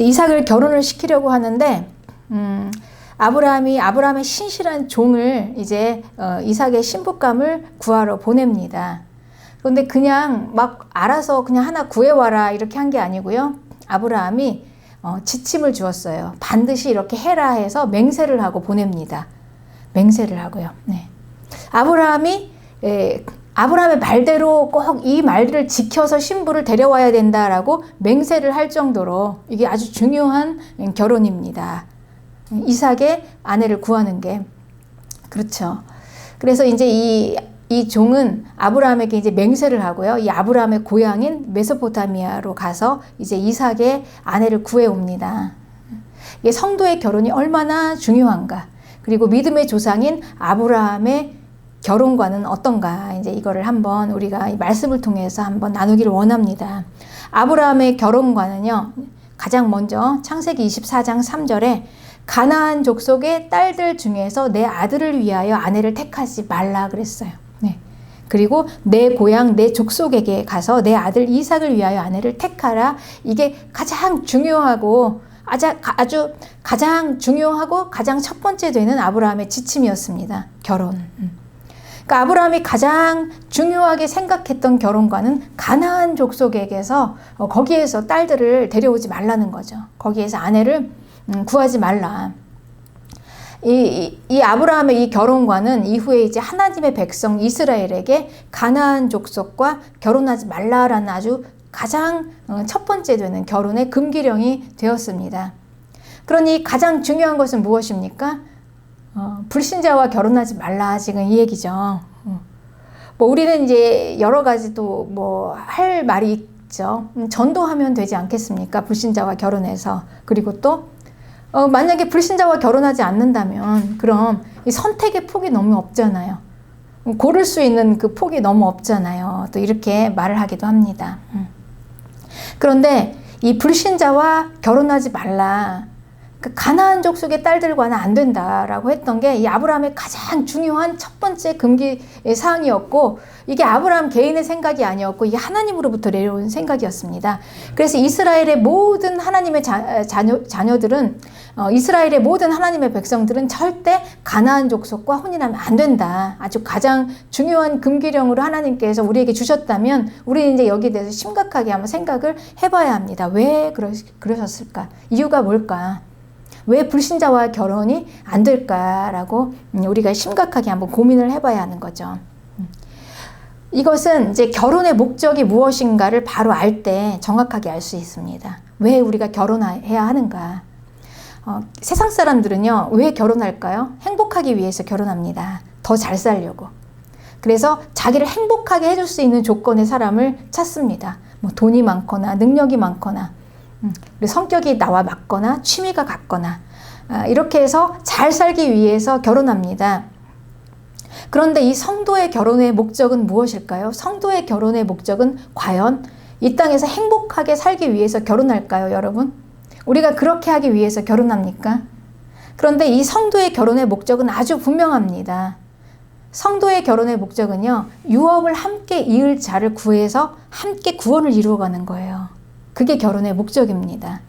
이삭을 결혼을 시키려고 하는데 아브라함의 신실한 종을 이제 이삭의 신부감을 구하러 보냅니다. 그런데 그냥 막 알아서 그냥 하나 구해와라 이렇게 한 게 아니고요. 아브라함이 지침을 주었어요. 반드시 이렇게 해라 해서 맹세를 하고 보냅니다. 맹세를 하고요. 네. 아브라함의 말대로 꼭 이 말을 지켜서 신부를 데려와야 된다라고 맹세를 할 정도로 이게 아주 중요한 결혼입니다. 이삭의 아내를 구하는 게. 그렇죠. 그래서 이제 이 종은 아브라함에게 이제 맹세를 하고요. 이 아브라함의 고향인 메소포타미아로 가서 이제 이삭의 아내를 구해옵니다. 이게 성도의 결혼이 얼마나 중요한가. 그리고 믿음의 조상인 아브라함의 결혼과는 어떤가. 이제 이거를 한번 우리가 이 말씀을 통해서 한번 나누기를 원합니다. 아브라함의 결혼과는요. 가장 먼저 창세기 24장 3절에 가나안 족속의 딸들 중에서 내 아들을 위하여 아내를 택하지 말라 그랬어요. 네. 그리고 내 고향 내 족속에게 가서 내 아들 이삭을 위하여 아내를 택하라. 이게 가장 중요하고 아주 가장 중요하고 가장 첫 번째 되는 아브라함의 지침이었습니다. 결혼. 그러니까 아브라함이 가장 중요하게 생각했던 결혼과는 가나안 족속에게서 거기에서 딸들을 데려오지 말라는 거죠. 거기에서 아내를 구하지 말라. 이 아브라함의 이 결혼과는 이후에 이제 하나님의 백성 이스라엘에게 가나안 족속과 결혼하지 말라라는 아주 가장 첫 번째 되는 결혼의 금기령이 되었습니다. 그러니 가장 중요한 것은 무엇입니까? 불신자와 결혼하지 말라 지금 이 얘기죠. 뭐 우리는 이제 여러 가지 또 뭐 할 말이 있죠. 전도하면 되지 않겠습니까? 불신자와 결혼해서. 그리고 또 만약에 불신자와 결혼하지 않는다면 그럼 이 선택의 폭이 너무 없잖아요. 고를 수 있는 그 폭이 너무 없잖아요. 또 이렇게 말을 하기도 합니다. 그런데 이 불신자와 결혼하지 말라. 그 가나안 족속의 딸들과는 안 된다라고 했던 게 이 아브라함의 가장 중요한 첫 번째 금기 사항이었고 이게 아브라함 개인의 생각이 아니었고 이게 하나님으로부터 내려온 생각이었습니다. 그래서 이스라엘의 모든 하나님의 자녀들은 이스라엘의 모든 하나님의 백성들은 절대 가나안 족속과 혼인하면 안 된다. 아주 가장 중요한 금기령으로 하나님께서 우리에게 주셨다면 우리는 이제 여기에 대해서 심각하게 한번 생각을 해봐야 합니다. 왜 그러셨을까? 이유가 뭘까? 왜 불신자와 결혼이 안 될까라고 우리가 심각하게 한번 고민을 해봐야 하는 거죠. 이것은 이제 결혼의 목적이 무엇인가를 바로 알 때 정확하게 알 수 있습니다. 왜 우리가 결혼해야 하는가? 세상 사람들은요, 왜 결혼할까요? 행복하기 위해서 결혼합니다. 더 잘 살려고. 그래서 자기를 행복하게 해줄 수 있는 조건의 사람을 찾습니다. 뭐 돈이 많거나 능력이 많거나 성격이 나와 맞거나 취미가 같거나 이렇게 해서 잘 살기 위해서 결혼합니다. 그런데 이 성도의 결혼의 목적은 무엇일까요? 성도의 결혼의 목적은 과연 이 땅에서 행복하게 살기 위해서 결혼할까요, 여러분? 우리가 그렇게 하기 위해서 결혼합니까? 그런데 이 성도의 결혼의 목적은 아주 분명합니다. 성도의 결혼의 목적은요, 유업을 함께 이을 자를 구해서 함께 구원을 이루어가는 거예요. 그게 결혼의 목적입니다.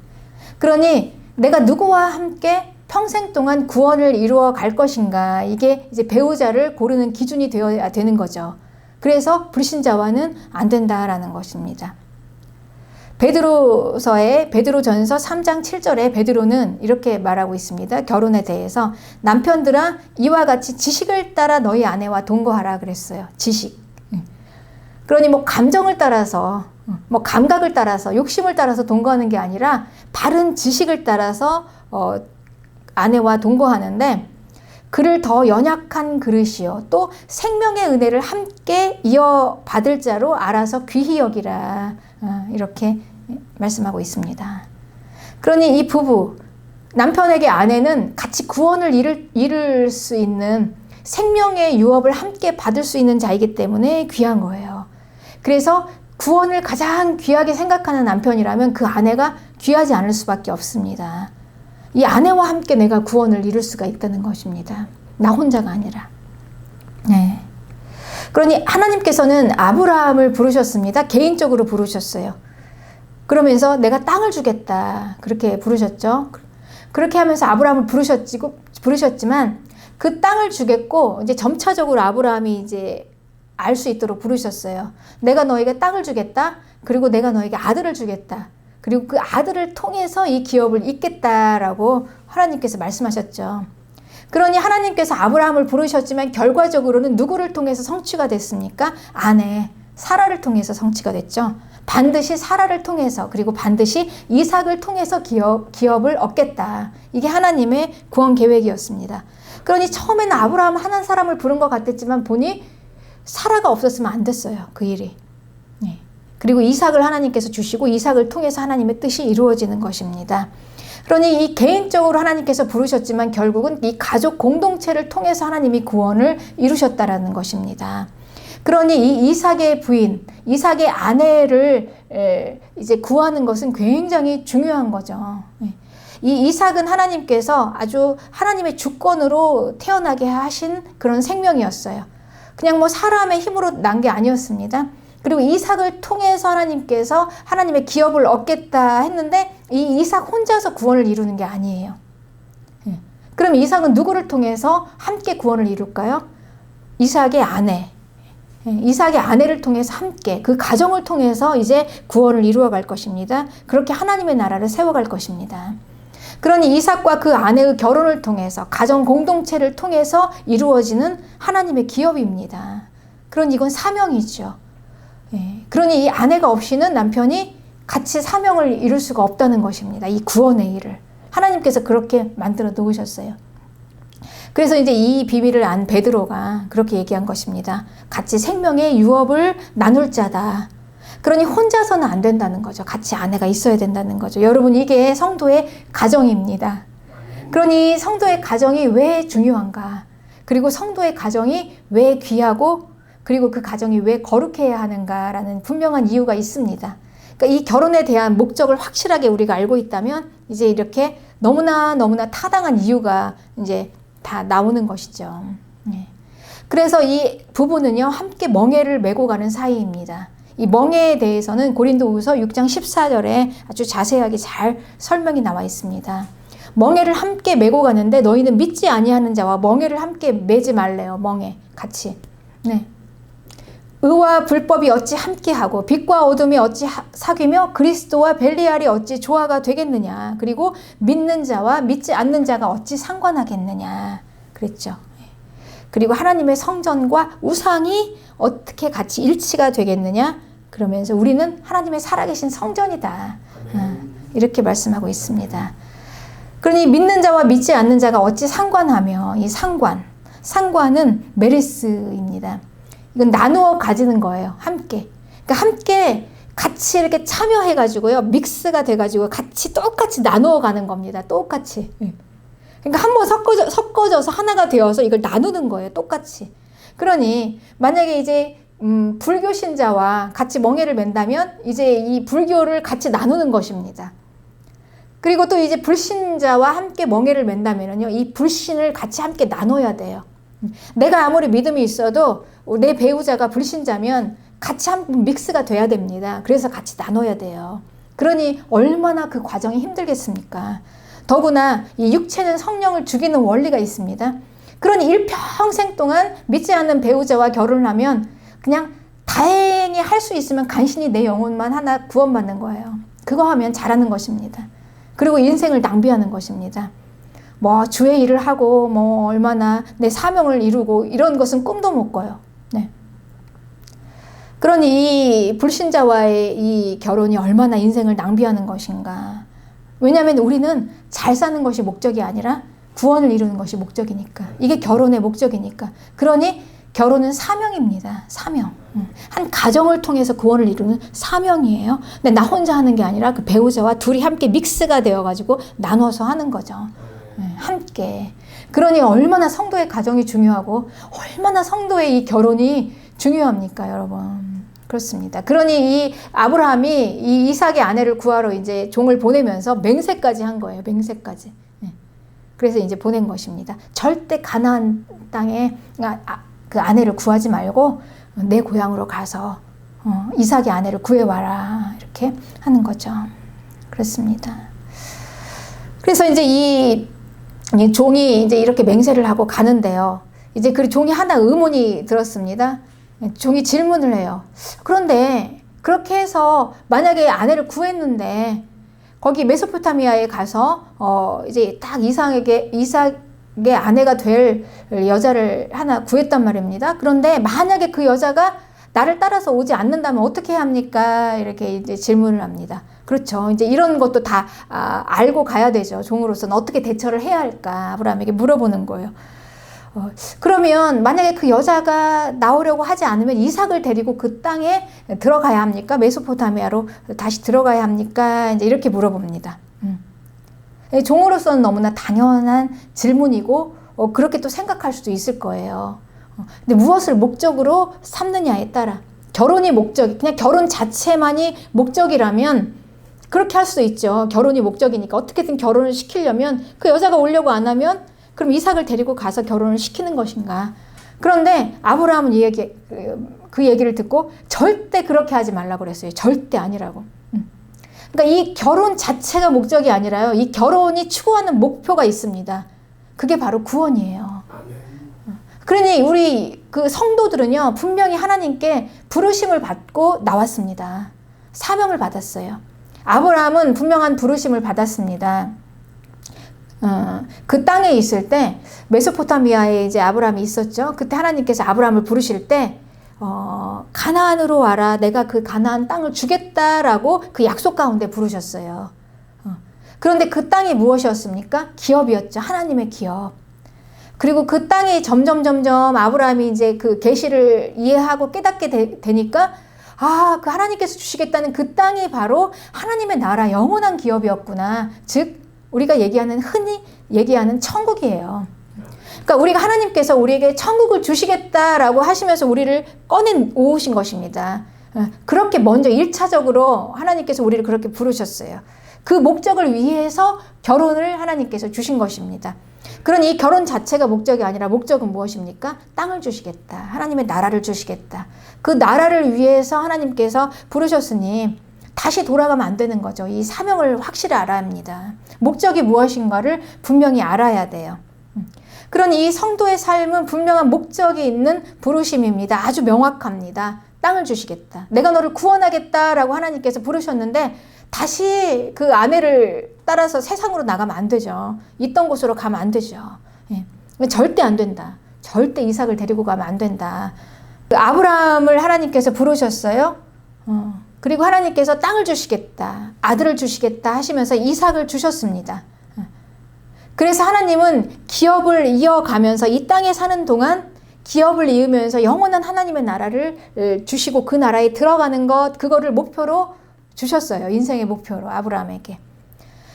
그러니 내가 누구와 함께 평생 동안 구원을 이루어 갈 것인가, 이게 이제 배우자를 고르는 기준이 되어야 되는 거죠. 그래서 불신자와는 안 된다라는 것입니다. 베드로전서 3장 7절에 베드로는 이렇게 말하고 있습니다. 결혼에 대해서 남편들아 이와 같이 지식을 따라 너희 아내와 동거하라 그랬어요. 지식. 그러니 뭐 감정을 따라서 뭐 감각을 따라서 욕심을 따라서 동거하는 게 아니라 바른 지식을 따라서 아내와 동거하는데 그를 더 연약한 그릇이요 또 생명의 은혜를 함께 이어받을 자로 알아서 귀히 여기라 이렇게 말씀하고 있습니다. 그러니 이 부부 남편에게 아내는 같이 구원을 이룰 수 있는 생명의 유업을 함께 받을 수 있는 자이기 때문에 귀한 거예요. 그래서 구원을 가장 귀하게 생각하는 남편이라면 그 아내가 귀하지 않을 수밖에 없습니다. 이 아내와 함께 내가 구원을 이룰 수가 있다는 것입니다. 나 혼자가 아니라. 네. 그러니 하나님께서는 아브라함을 부르셨습니다. 개인적으로 부르셨어요. 그러면서 내가 땅을 주겠다. 그렇게 부르셨죠. 그렇게 하면서 아브라함을 부르셨지만 그 땅을 주겠고 이제 점차적으로 아브라함이 이제 알 수 있도록 부르셨어요. 내가 너에게 땅을 주겠다. 그리고 내가 너에게 아들을 주겠다. 그리고 그 아들을 통해서 이 기업을 잇겠다라고 하나님께서 말씀하셨죠. 그러니 하나님께서 아브라함을 부르셨지만 결과적으로는 누구를 통해서 성취가 됐습니까? 아내 사라를 통해서 성취가 됐죠. 반드시 사라를 통해서 그리고 반드시 이삭을 통해서 기업을 얻겠다. 이게 하나님의 구원 계획이었습니다. 그러니 처음에는 아브라함 한 사람을 부른 것 같았지만 보니 사라가 없었으면 안 됐어요. 그 일이. 네. 그리고 이삭을 하나님께서 주시고 이삭을 통해서 하나님의 뜻이 이루어지는 것입니다. 그러니 이 개인적으로 하나님께서 부르셨지만 결국은 이 가족 공동체를 통해서 하나님이 구원을 이루셨다라는 것입니다. 그러니 이 이삭의 부인, 이삭의 아내를 이제 구하는 것은 굉장히 중요한 거죠. 이 이삭은 하나님께서 아주 하나님의 주권으로 태어나게 하신 그런 생명이었어요. 그냥 뭐 사람의 힘으로 난 게 아니었습니다. 그리고 이삭을 통해서 하나님께서 하나님의 기업을 얻겠다 했는데 이 이삭 혼자서 구원을 이루는 게 아니에요. 그럼 이삭은 누구를 통해서 함께 구원을 이룰까요? 이삭의 아내. 이삭의 아내를 통해서 함께 그 가정을 통해서 이제 구원을 이루어 갈 것입니다. 그렇게 하나님의 나라를 세워갈 것입니다. 그러니 이삭과 그 아내의 결혼을 통해서 가정 공동체를 통해서 이루어지는 하나님의 기업입니다. 그러니 이건 사명이죠. 그러니 이 아내가 없이는 남편이 같이 사명을 이룰 수가 없다는 것입니다. 이 구원의 일을 하나님께서 그렇게 만들어 놓으셨어요. 그래서 이제 이 비밀을 안 베드로가 그렇게 얘기한 것입니다. 같이 생명의 유업을 나눌 자다. 그러니 혼자서는 안 된다는 거죠. 같이 아내가 있어야 된다는 거죠. 여러분, 이게 성도의 가정입니다. 그러니 성도의 가정이 왜 중요한가? 그리고 성도의 가정이 왜 귀하고 그리고 그 가정이 왜 거룩해야 하는가라는 분명한 이유가 있습니다. 그러니까 이 결혼에 대한 목적을 확실하게 우리가 알고 있다면 이제 이렇게 너무나 타당한 이유가 이제 다 나오는 것이죠. 그래서 이 부부는요, 함께 멍에를 메고 가는 사이입니다. 이 멍에에 대해서는 고린도후서 6장 14절에 아주 자세하게 잘 설명이 나와 있습니다. 멍에를 함께 메고 가는데 너희는 믿지 아니하는 자와 멍에를 함께 매지 말래요. 멍에 같이. 네. 의와 불법이 어찌 함께하고 빛과 어둠이 어찌 사귀며 그리스도와 벨리알이 어찌 조화가 되겠느냐. 그리고 믿는 자와 믿지 않는 자가 어찌 상관하겠느냐. 그랬죠. 그리고 하나님의 성전과 우상이 어떻게 같이 일치가 되겠느냐. 그러면서 우리는 하나님의 살아계신 성전이다. 이렇게 말씀하고 있습니다. 그러니 믿는 자와 믿지 않는 자가 어찌 상관하며, 이 상관은 메리스입니다. 이건 나누어 가지는 거예요. 함께. 그러니까 함께 같이 이렇게 참여해가지고요. 믹스가 돼가지고 같이 똑같이 나누어 가는 겁니다. 똑같이. 그러니까 한번 섞어져서 하나가 되어서 이걸 나누는 거예요. 똑같이. 그러니 만약에 이제 불교 신자와 같이 멍에를 맨다면 이제 이 불교를 같이 나누는 것입니다. 그리고 또 이제 불신자와 함께 멍에를 맨다면요, 이 불신을 같이 함께 나눠야 돼요. 내가 아무리 믿음이 있어도 내 배우자가 불신자면 같이 한번 믹스가 돼야 됩니다. 그래서 같이 나눠야 돼요. 그러니 얼마나 그 과정이 힘들겠습니까? 더구나 이 육체는 성령을 죽이는 원리가 있습니다. 그러니 일평생 동안 믿지 않는 배우자와 결혼을 하면 그냥 다행히 할 수 있으면 간신히 내 영혼만 하나 구원받는 거예요. 그거 하면 잘하는 것입니다. 그리고 인생을 낭비하는 것입니다. 뭐 주의 일을 하고 뭐 얼마나 내 사명을 이루고 이런 것은 꿈도 못 꿔요. 네. 그러니 이 불신자와의 이 결혼이 얼마나 인생을 낭비하는 것인가. 왜냐하면 우리는 잘 사는 것이 목적이 아니라 구원을 이루는 것이 목적이니까. 이게 결혼의 목적이니까. 그러니 결혼은 사명입니다. 사명. 한 가정을 통해서 구원을 이루는 사명이에요. 근데 나 혼자 하는 게 아니라 그 배우자와 둘이 함께 믹스가 되어가지고 나눠서 하는 거죠. 함께. 그러니 얼마나 성도의 가정이 중요하고 얼마나 성도의 이 결혼이 중요합니까, 여러분? 그렇습니다. 그러니 이 아브라함이 이 이삭의 아내를 구하러 이제 종을 보내면서 맹세까지 한 거예요. 맹세까지. 그래서 이제 보낸 것입니다. 절대 가나안 땅에 그 아내를 구하지 말고 내 고향으로 가서 이삭의 아내를 구해와라. 이렇게 하는 거죠. 그렇습니다. 그래서 이제 이 종이 이제 이렇게 맹세를 하고 가는데요. 이제 그 종이 하나 의문이 들었습니다. 종이 질문을 해요. 그런데 그렇게 해서 만약에 아내를 구했는데 거기 메소포타미아에 가서 이제 딱 이삭의 아내가 될 여자를 하나 구했단 말입니다. 그런데 만약에 그 여자가 나를 따라서 오지 않는다면 어떻게 해야 합니까? 이렇게 이제 질문을 합니다. 그렇죠. 이제 이런 것도 다 알고 가야 되죠. 종으로서는 어떻게 대처를 해야 할까? 아브라함에게 물어보는 거예요. 그러면 만약에 그 여자가 나오려고 하지 않으면 이삭을 데리고 그 땅에 들어가야 합니까? 메소포타미아로 다시 들어가야 합니까? 이제 이렇게 물어봅니다. 종으로서는 너무나 당연한 질문이고 그렇게 또 생각할 수도 있을 거예요. 근데 무엇을 목적으로 삼느냐에 따라 결혼이 목적이 그냥 결혼 자체만이 목적이라면 그렇게 할 수도 있죠. 결혼이 목적이니까 어떻게든 결혼을 시키려면 그 여자가 오려고 안 하면 그럼 이삭을 데리고 가서 결혼을 시키는 것인가. 그런데 아브라함은 그 얘기를 듣고 절대 그렇게 하지 말라고 그랬어요. 절대 아니라고. 그러니까 이 결혼 자체가 목적이 아니라요. 이 결혼이 추구하는 목표가 있습니다. 그게 바로 구원이에요. 그러니 우리 그 성도들은요. 분명히 하나님께 부르심을 받고 나왔습니다. 사명을 받았어요. 아브라함은 분명한 부르심을 받았습니다. 그 땅에 있을 때 메소포타미아에 이제 아브라함이 있었죠. 그때 하나님께서 아브라함을 부르실 때 가나안으로 와라. 내가 그 가나안 땅을 주겠다라고 그 약속 가운데 부르셨어요. 그런데 그 땅이 무엇이었습니까? 기업이었죠. 하나님의 기업. 그리고 그 땅이 점점 아브라함이 이제 그 계시를 이해하고 깨닫게 되니까 그 하나님께서 주시겠다는 그 땅이 바로 하나님의 나라 영원한 기업이었구나. 즉 우리가 흔히 얘기하는 천국이에요. 그러니까 우리가 하나님께서 우리에게 천국을 주시겠다라고 하시면서 우리를 꺼내 오신 것입니다. 그렇게 먼저 1차적으로 하나님께서 우리를 그렇게 부르셨어요. 그 목적을 위해서 결혼을 하나님께서 주신 것입니다. 그러니 이 결혼 자체가 목적이 아니라 목적은 무엇입니까? 땅을 주시겠다. 하나님의 나라를 주시겠다. 그 나라를 위해서 하나님께서 부르셨으니 다시 돌아가면 안 되는 거죠. 이 사명을 확실히 알아야 합니다. 목적이 무엇인가를 분명히 알아야 돼요. 그러니 이 성도의 삶은 분명한 목적이 있는 부르심입니다. 아주 명확합니다. 땅을 주시겠다. 내가 너를 구원하겠다라고 하나님께서 부르셨는데 다시 그 아내를 따라서 세상으로 나가면 안 되죠. 있던 곳으로 가면 안 되죠. 절대 안 된다. 절대 이삭을 데리고 가면 안 된다. 아브라함을 하나님께서 부르셨어요. 그리고 하나님께서 땅을 주시겠다. 아들을 주시겠다 하시면서 이삭을 주셨습니다. 그래서 하나님은 기업을 이어가면서 이 땅에 사는 동안 기업을 이으면서 영원한 하나님의 나라를 주시고 그 나라에 들어가는 것, 그거를 목표로 주셨어요. 인생의 목표로 아브라함에게.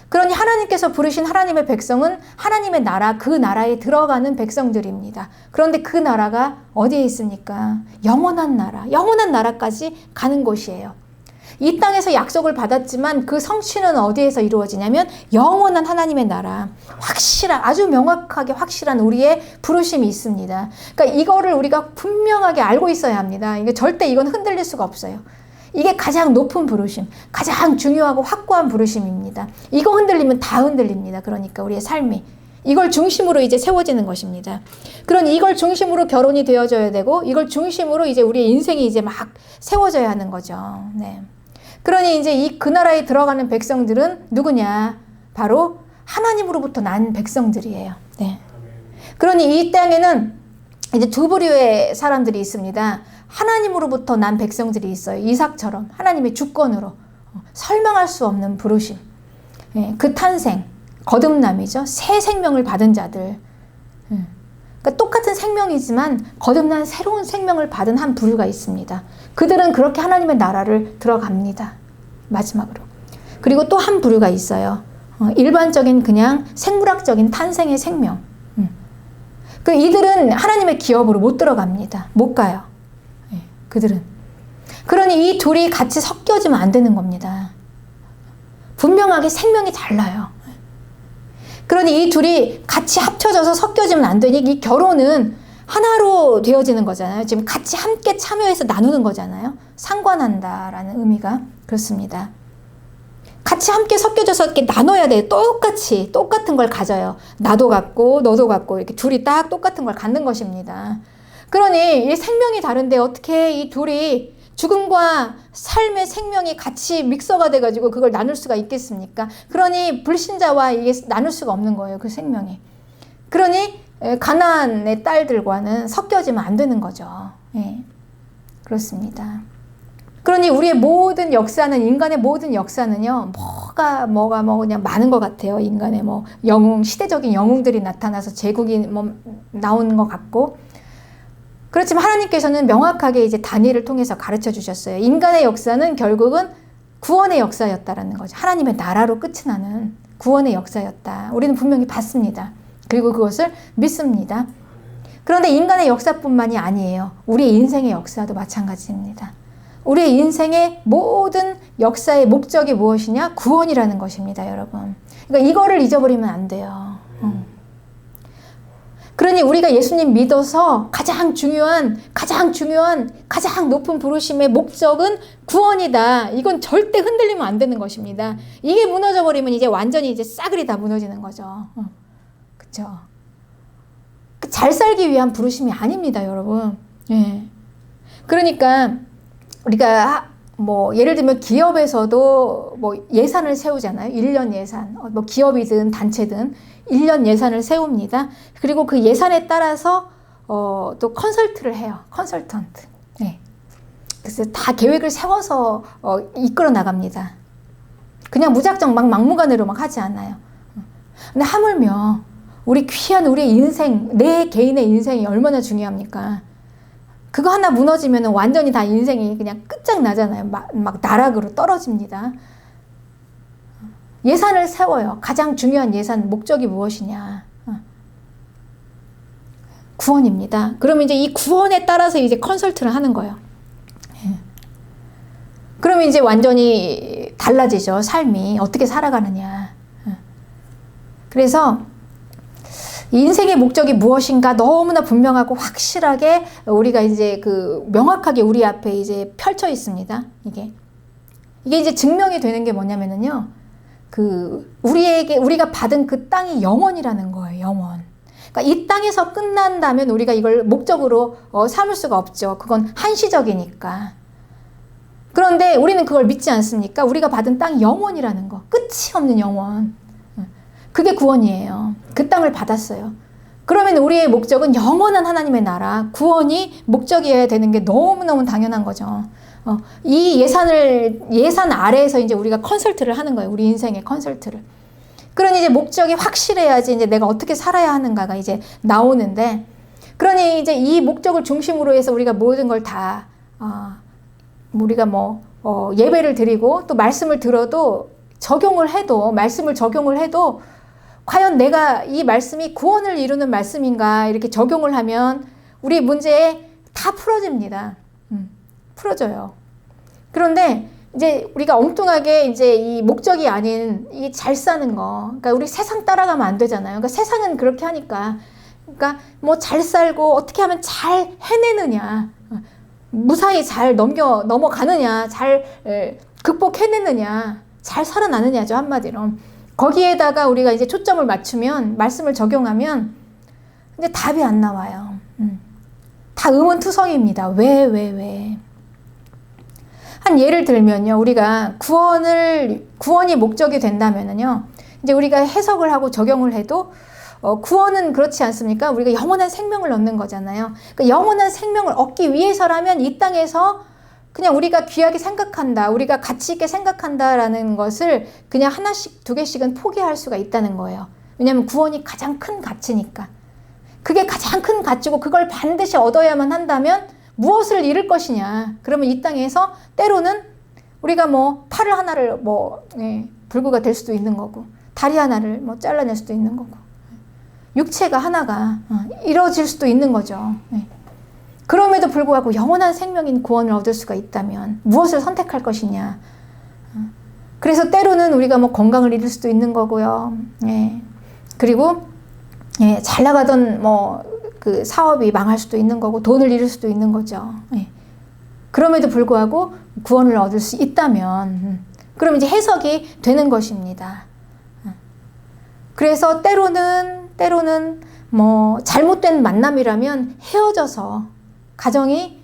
그러니 하나님께서 부르신 하나님의 백성은 하나님의 나라, 그 나라에 들어가는 백성들입니다. 그런데 그 나라가 어디에 있습니까? 영원한 나라, 영원한 나라까지 가는 곳이에요. 이 땅에서 약속을 받았지만 그 성취는 어디에서 이루어지냐면 영원한 하나님의 나라, 아주 명확하게 확실한 우리의 부르심이 있습니다. 그러니까 이거를 우리가 분명하게 알고 있어야 합니다. 이게 절대 이건 흔들릴 수가 없어요. 이게 가장 높은 부르심, 가장 중요하고 확고한 부르심입니다. 이거 흔들리면 다 흔들립니다. 그러니까 우리의 삶이. 이걸 중심으로 이제 세워지는 것입니다. 그러니 이걸 중심으로 결혼이 되어져야 되고 이걸 중심으로 이제 우리의 인생이 이제 막 세워져야 하는 거죠. 네. 그러니 이제 그 나라에 들어가는 백성들은 누구냐? 바로 하나님으로부터 난 백성들이에요. 네. 그러니 이 땅에는 이제 두 부류의 사람들이 있습니다. 하나님으로부터 난 백성들이 있어요. 이삭처럼 하나님의 주권으로 설명할 수 없는 부르심, 그 탄생, 거듭남이죠. 새 생명을 받은 자들. 그러니까 똑같은 생명이지만 거듭난 새로운 생명을 받은 한 부류가 있습니다. 그들은 그렇게 하나님의 나라를 들어갑니다. 마지막으로. 그리고 또 한 부류가 있어요. 일반적인 그냥 생물학적인 탄생의 생명. 그 이들은 하나님의 기업으로 못 들어갑니다. 못 가요. 그들은. 그러니 이 둘이 같이 섞여지면 안 되는 겁니다. 분명하게 생명이 달라요. 그러니 이 둘이 같이 합쳐져서 섞여지면 안 되니 이 결혼은 하나로 되어지는 거잖아요. 지금 같이 함께 참여해서 나누는 거잖아요. 상관한다라는 의미가 그렇습니다. 같이 함께 섞여져서 이렇게 나눠야 돼요. 똑같이 똑같은 걸 가져요. 나도 갖고 너도 갖고 이렇게 둘이 딱 똑같은 걸 갖는 것입니다. 그러니 이 생명이 다른데 어떻게 이 둘이 죽음과 삶의 생명이 같이 믹서가 돼가지고 그걸 나눌 수가 있겠습니까? 그러니 불신자와 이게 나눌 수가 없는 거예요. 그 생명이. 그러니 가나안의 딸들과는 섞여지면 안 되는 거죠. 예, 그렇습니다. 그러니 우리의 모든 역사는, 인간의 모든 역사는요, 뭐가 그냥 많은 것 같아요. 인간의 뭐 영웅, 시대적인 영웅들이 나타나서 제국이 뭐 나오는 것 같고, 그렇지만 하나님께서는 명확하게 이제 다니엘을 통해서 가르쳐 주셨어요. 인간의 역사는 결국은 구원의 역사였다라는 거죠. 하나님의 나라로 끝이 나는 구원의 역사였다. 우리는 분명히 봤습니다. 그리고 그것을 믿습니다. 그런데 인간의 역사뿐만이 아니에요. 우리의 인생의 역사도 마찬가지입니다. 우리의 인생의 모든 역사의 목적이 무엇이냐? 구원이라는 것입니다, 여러분. 그러니까 이거를 잊어버리면 안 돼요. 그러니 우리가 예수님 믿어서 가장 중요한, 가장 높은 부르심의 목적은 구원이다. 이건 절대 흔들리면 안 되는 것입니다. 이게 무너져버리면 이제 완전히 이제 싸그리 다 무너지는 거죠. 그쵸? 잘 살기 위한 부르심이 아닙니다, 여러분. 예. 그러니까 우리가 뭐 예를 들면 기업에서도 뭐 예산을 세우잖아요. 1년 예산. 뭐 기업이든 단체든 1년 예산을 세웁니다. 그리고 그 예산에 따라서 또 컨설트를 해요. 컨설턴트. 네. 그래서 다 계획을 세워서 이끌어 나갑니다. 그냥 무작정 막무가내로 막 하지 않아요. 근데 하물며 우리 귀한 우리의 인생, 내 개인의 인생이 얼마나 중요합니까? 그거 하나 무너지면 완전히 다 인생이 그냥 끝장나잖아요. 막 나락으로 떨어집니다. 예산을 세워요. 가장 중요한 예산, 목적이 무엇이냐? 구원입니다. 그러면 이제 이 구원에 따라서 이제 컨설트를 하는 거예요. 그러면 이제 완전히 달라지죠. 삶이. 어떻게 살아가느냐. 그래서 인생의 목적이 무엇인가 너무나 분명하고 확실하게 우리가 이제 명확하게 우리 앞에 이제 펼쳐 있습니다. 이게 이제 증명이 되는 게 뭐냐면은요. 우리가 받은 그 땅이 영원이라는 거예요. 영원. 그러니까 이 땅에서 끝난다면 우리가 이걸 목적으로 삼을 수가 없죠. 그건 한시적이니까. 그런데 우리는 그걸 믿지 않습니까? 우리가 받은 땅이 영원이라는 거. 끝이 없는 영원. 그게 구원이에요. 그 땅을 받았어요. 그러면 우리의 목적은 영원한 하나님의 나라, 구원이 목적이어야 되는 게 너무너무 당연한 거죠. 이 예산 아래에서 이제 우리가 컨설트를 하는 거예요. 우리 인생의 컨설트를. 그러니 이제 목적이 확실해야지 이제 내가 어떻게 살아야 하는가가 이제 나오는데, 그러니 이제 이 목적을 중심으로 해서 우리가 모든 걸 다, 우리가 예배를 드리고 또 말씀을 들어도 말씀을 적용을 해도 과연 내가 이 말씀이 구원을 이루는 말씀인가 이렇게 적용을 하면 우리 문제에 다 풀어집니다. 풀어져요. 그런데 이제 우리가 엉뚱하게 이제 이 목적이 아닌 이 잘 사는 거, 그러니까 우리 세상 따라가면 안 되잖아요. 그러니까 세상은 그렇게 하니까, 그러니까 뭐 잘 살고 어떻게 하면 잘 해내느냐, 무사히 잘 넘어가느냐, 잘 극복해내느냐, 잘 살아나느냐죠, 한마디로. 거기에다가 우리가 이제 초점을 맞추면, 말씀을 적용하면 이제 답이 안 나와요. 다 의문투성입니다. 왜? 한 예를 들면요, 우리가 구원이 목적이 된다면은요, 이제 우리가 해석을 하고 적용을 해도 구원은 그렇지 않습니까? 우리가 영원한 생명을 얻는 거잖아요. 그러니까 영원한 생명을 얻기 위해서라면 이 땅에서 그냥 우리가 귀하게 생각한다, 우리가 가치 있게 생각한다라는 것을 그냥 하나씩, 두 개씩은 포기할 수가 있다는 거예요. 왜냐하면 구원이 가장 큰 가치니까. 그게 가장 큰 가치고 그걸 반드시 얻어야만 한다면 무엇을 잃을 것이냐. 그러면 이 땅에서 때로는 우리가 팔을 하나를 불구가 될 수도 있는 거고, 다리 하나를 잘라낼 수도 있는 거고, 육체가 하나가 이루어질 수도 있는 거죠. 그럼에도 불구하고 영원한 생명인 구원을 얻을 수가 있다면 무엇을 선택할 것이냐. 그래서 때로는 우리가 건강을 잃을 수도 있는 거고요. 그리고 잘 나가던 그 사업이 망할 수도 있는 거고 돈을 잃을 수도 있는 거죠. 예. 그럼에도 불구하고 구원을 얻을 수 있다면 그럼 이제 해석이 되는 것입니다. 그래서 때로는 뭐 잘못된 만남이라면 헤어져서 가정이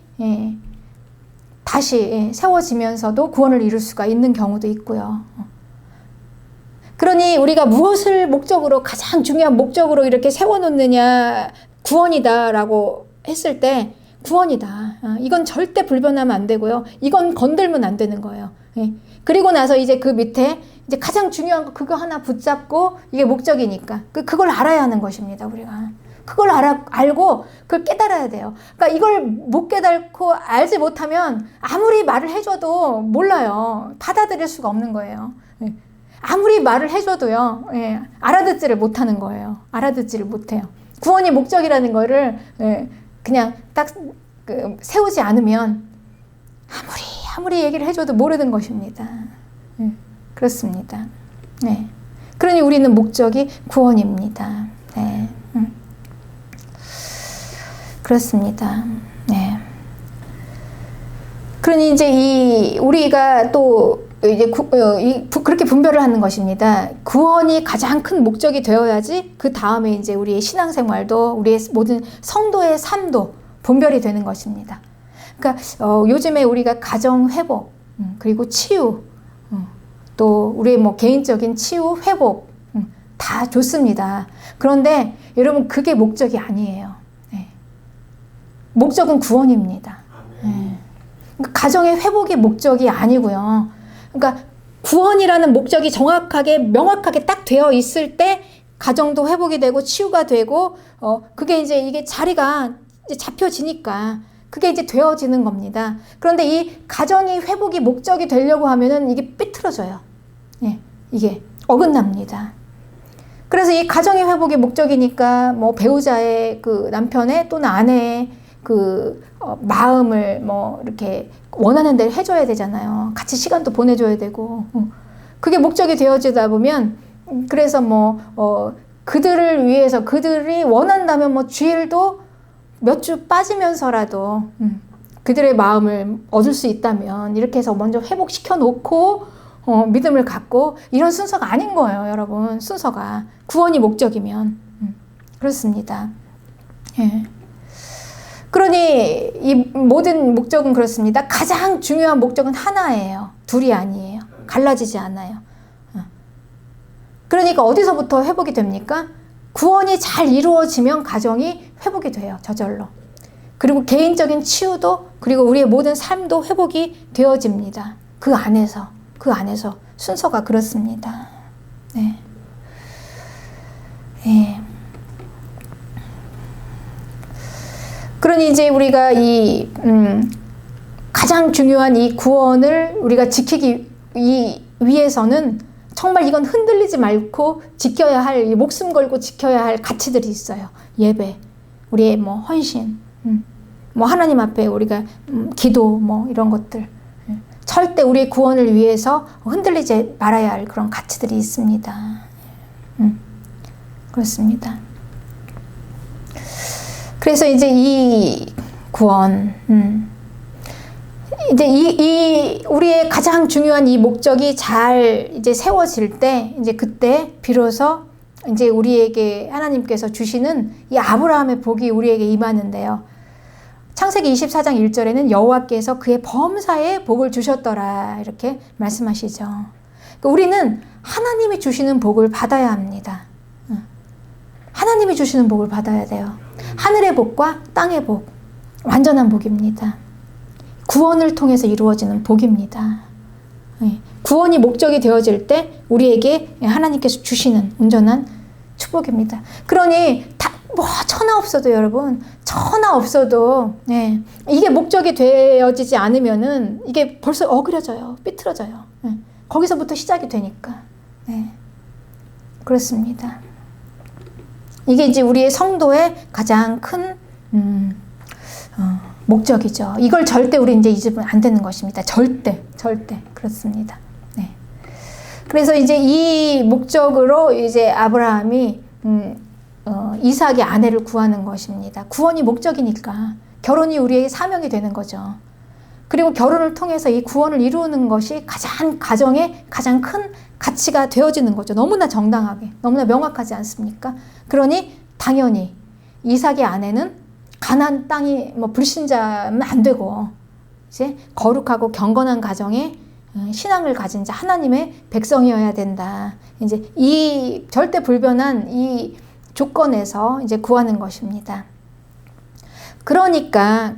다시 세워지면서도 구원을 이룰 수가 있는 경우도 있고요. 그러니 우리가 무엇을 목적으로 가장 중요한 목적으로 이렇게 세워놓느냐 구원이다라고 했을 때 구원이다. 이건 절대 불변하면 안 되고요. 이건 건들면 안 되는 거예요. 그리고 나서 이제 그 밑에 이제 가장 중요한 거 그거 하나 붙잡고 이게 목적이니까 그걸 알아야 하는 것입니다. 우리가 그걸 알고 그걸 깨달아야 돼요. 그러니까 이걸 못 깨닫고 알지 못하면 아무리 말을 해줘도 몰라요. 받아들일 수가 없는 거예요. 아무리 말을 해줘도요, 알아듣지를 못하는 거예요. 알아듣지를 못해요. 구원이 목적이라는 거를 그냥 딱 세우지 않으면 아무리 얘기를 해줘도 모르는 것입니다. 그렇습니다. 네. 그러니 우리는 목적이 구원입니다. 네. 그렇습니다. 네. 그러니 이제 우리가 또 이제 그렇게 분별을 하는 것입니다. 구원이 가장 큰 목적이 되어야지 그 다음에 이제 우리의 신앙생활도 우리의 모든 성도의 삶도 분별이 되는 것입니다. 그러니까 요즘에 우리가 가정 회복 그리고 치유 또 우리의 뭐 개인적인 치유 회복 다 좋습니다. 그런데 여러분 그게 목적이 아니에요. 네. 목적은 구원입니다. 네. 그러니까 가정의 회복이 목적이 아니고요. 그러니까 구원이라는 목적이 정확하게 명확하게 딱 되어 있을 때 가정도 회복이 되고 치유가 되고 그게 이제 이게 자리가 이제 잡혀지니까 그게 이제 되어지는 겁니다. 그런데 이 가정이 회복이 목적이 되려고 하면은 이게 삐뚤어져요. 예, 이게 어긋납니다. 그래서 이 가정의 회복이 목적이니까 뭐 배우자의 그 남편의 또는 아내의 그 마음을 뭐 이렇게 원하는 대로 해줘야 되잖아요. 같이 시간도 보내줘야 되고 그게 목적이 되어지다 보면 그래서 뭐 그들을 위해서 그들이 원한다면 뭐 주일도 몇 주 빠지면서라도 그들의 마음을 얻을 수 있다면 이렇게 해서 먼저 회복시켜 놓고 믿음을 갖고 이런 순서가 아닌 거예요, 여러분. 순서가 구원이 목적이면 그렇습니다. 예. 그러니 이 모든 목적은 그렇습니다. 가장 중요한 목적은 하나예요. 둘이 아니에요. 갈라지지 않아요. 그러니까 어디서부터 회복이 됩니까? 구원이 잘 이루어지면 가정이 회복이 돼요. 저절로. 그리고 개인적인 치유도 그리고 우리의 모든 삶도 회복이 되어집니다. 그 안에서 순서가 그렇습니다. 네. 네. 그러니 이제 우리가 이 가장 중요한 이 구원을 우리가 지키기 위해서는 정말 이건 흔들리지 말고 지켜야 할, 목숨 걸고 지켜야 할 가치들이 있어요. 예배, 우리의 뭐 헌신, 뭐 하나님 앞에 우리가 기도, 뭐 이런 것들. 절대 우리의 구원을 위해서 흔들리지 말아야 할 그런 가치들이 있습니다. 그렇습니다. 그래서 이제 이 구원, 이제 우리의 가장 중요한 이 목적이 잘 이제 세워질 때, 이제 그때 비로소 이제 우리에게 하나님께서 주시는 이 아브라함의 복이 우리에게 임하는데요. 창세기 24장 1절에는 여호와께서 그의 범사에 복을 주셨더라 이렇게 말씀하시죠. 그러니까 우리는 하나님이 주시는 복을 받아야 합니다. 하나님이 주시는 복을 받아야 돼요. 하늘의 복과 땅의 복, 완전한 복입니다. 구원을 통해서 이루어지는 복입니다. 구원이 목적이 되어질 때 우리에게 하나님께서 주시는 온전한 축복입니다. 그러니 뭐 천하 없어도 여러분, 천하 없어도 이게 목적이 되어지지 않으면은 이게 벌써 어그려져요. 삐뚤어져요. 거기서부터 시작이 되니까. 그렇습니다. 이게 이제 우리의 성도의 가장 큰 목적이죠. 이걸 절대 우리 이제 잊으면 안 되는 것입니다. 절대 그렇습니다. 그래서 이제 이 목적으로 이제 아브라함이 이삭의 아내를 구하는 것입니다. 구원이 목적이니까 결혼이 우리의 사명이 되는 거죠. 그리고 결혼을 통해서 이 구원을 이루는 것이 가정의 가장 큰 가치가 되어지는 거죠. 너무나 정당하게, 너무나 명확하지 않습니까? 그러니 당연히 이삭의 아내는 가나안 땅이 불신자면 안 되고 이제 거룩하고 경건한 가정에 신앙을 가진 자, 하나님의 백성이어야 된다. 이제 이 절대 불변한 이 조건에서 이제 구하는 것입니다. 그러니까